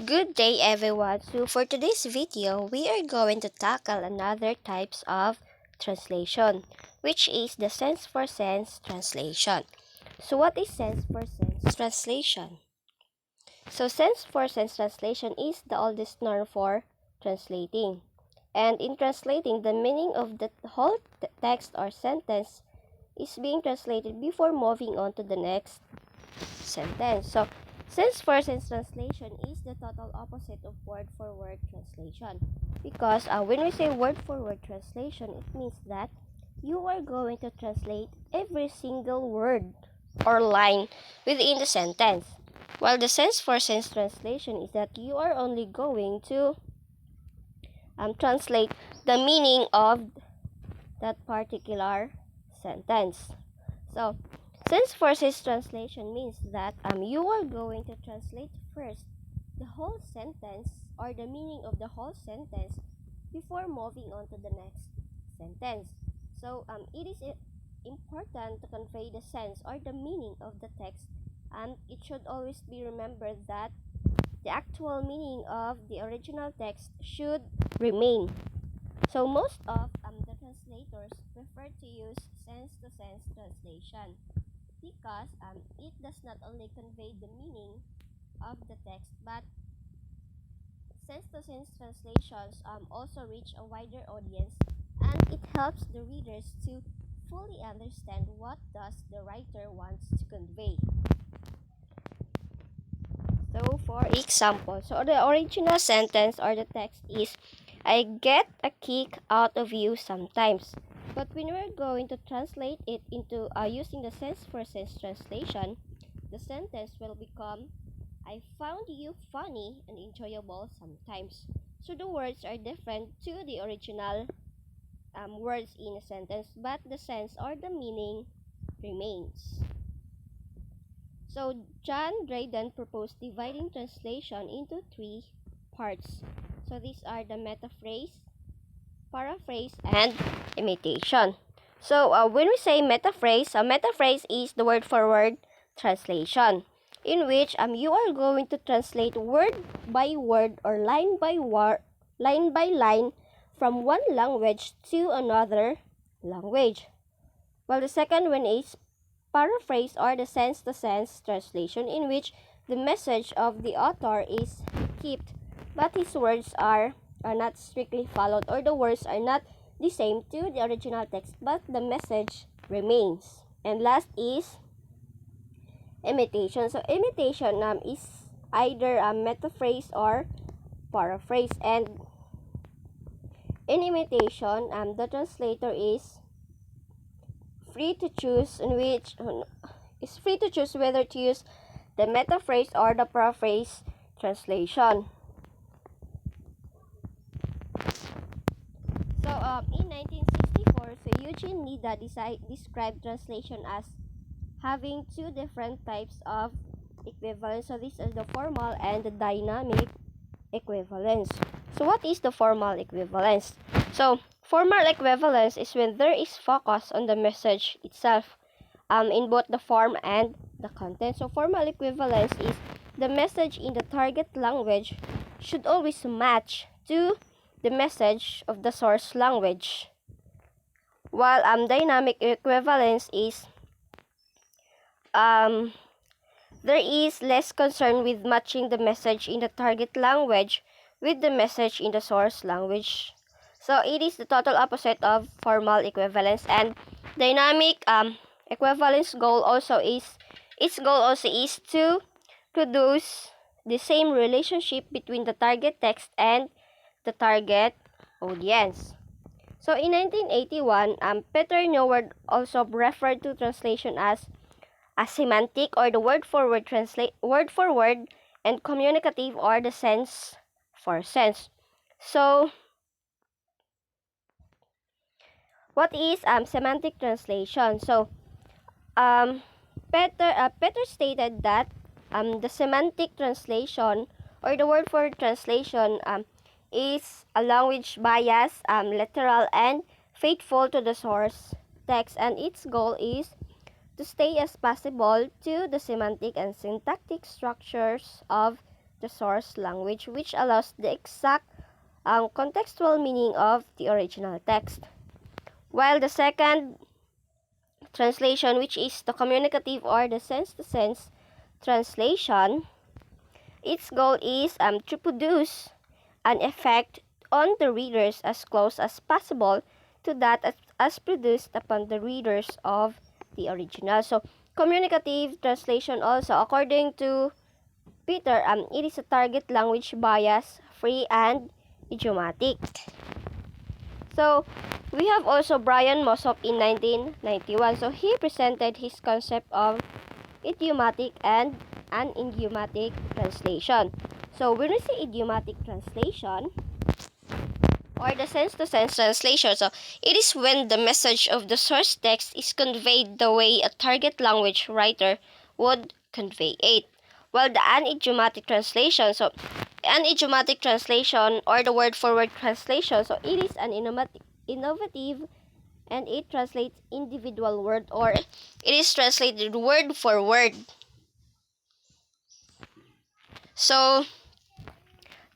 Good day everyone. So for today's video, we are going to tackle another types of translation, which is the sense for sense translation. So what is sense for sense translation? So sense for sense translation is the oldest norm for translating. And in translating, the meaning of the whole text or sentence is being translated before moving on to the next sentence. So, sense for sense translation is the total opposite of word for word translation. Because when we say word for word translation, it means that you are going to translate every single word or line within the sentence. While the sense for sense translation is that you are only going to translate the meaning of that particular sentence. So, sense for sense translation means that you are going to translate first the whole sentence or the meaning of the whole sentence before moving on to the next sentence. So, it is important to convey the sense or the meaning of the text, and it should always be remembered that the actual meaning of the original text should remain. So most of the translators prefer to use sense-to-sense translation because it does not only convey the meaning of the text, but sense-to-sense translations also reach a wider audience, and it helps the readers to fully understand what does the writer wants to convey. So for example, so the original sentence or the text is, I get a kick out of you sometimes. But when we're going to translate it into using the sense for sense translation, the sentence will become, I found you funny and enjoyable sometimes. So the words are different to the original words in a sentence, but the sense or the meaning remains. So John Dryden proposed dividing translation into three parts. So these are the metaphrase, paraphrase, and imitation. So when we say metaphrase, a metaphrase is the word for word translation, in which you are going to translate word by word or line by line from one language to another language. While the second one is paraphrase or the sense-to-sense translation, in which the message of the author is kept, but his words are not strictly followed, or the words are not the same to the original text, but the message remains. And last is imitation. So imitation is either a metaphrase or paraphrase, and in imitation the translator is free to choose whether to use the metaphrase or the paraphrase translation. So in 1964, so Eugene Nida described translation as having two different types of equivalence. So this is the formal and the dynamic equivalence. So what is the formal equivalence? So formal equivalence is when there is focus on the message itself in both the form and the content. So formal equivalence is the message in the target language should always match to the message of the source language. While dynamic equivalence is there is less concern with matching the message in the target language with the message in the source language. So it is the total opposite of formal equivalence. And dynamic equivalence goal also is to produce the same relationship between the target text and the target audience. So in 1981, Peter Neward also referred to translation as a semantic or the word for word, and communicative or the sense for sense. So what is semantic translation? So Peter stated that the semantic translation or the word for translation is a language bias, literal, and faithful to the source text, and its goal is to stay as possible to the semantic and syntactic structures of the source language, which allows the exact contextual meaning of the original text. While the second translation, which is the communicative or the sense-to-sense translation, its goal is to produce an effect on the readers as close as possible to that as produced upon the readers of the original. So, communicative translation also, according to Peter, it is a target language bias, free and idiomatic. So, we have also Brian Mossop in 1991. So, he presented his concept of idiomatic and anidiomatic translation. So, when we say idiomatic translation, or the sense-to-sense translation, so it is when the message of the source text is conveyed the way a target language writer would convey it. While the anidiomatic translation, so an idiomatic translation or the word-for-word translation, so it is an innovative and it translates individual word or it is translated word for word. So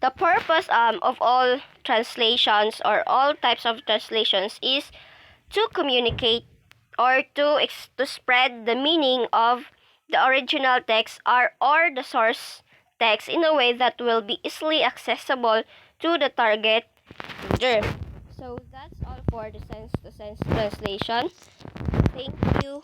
the purpose of all translations or all types of translations is to communicate or to spread the meaning of the original text or the source text in a way that will be easily accessible to the target reader. So that's all for the sense-to-sense translation. Thank you.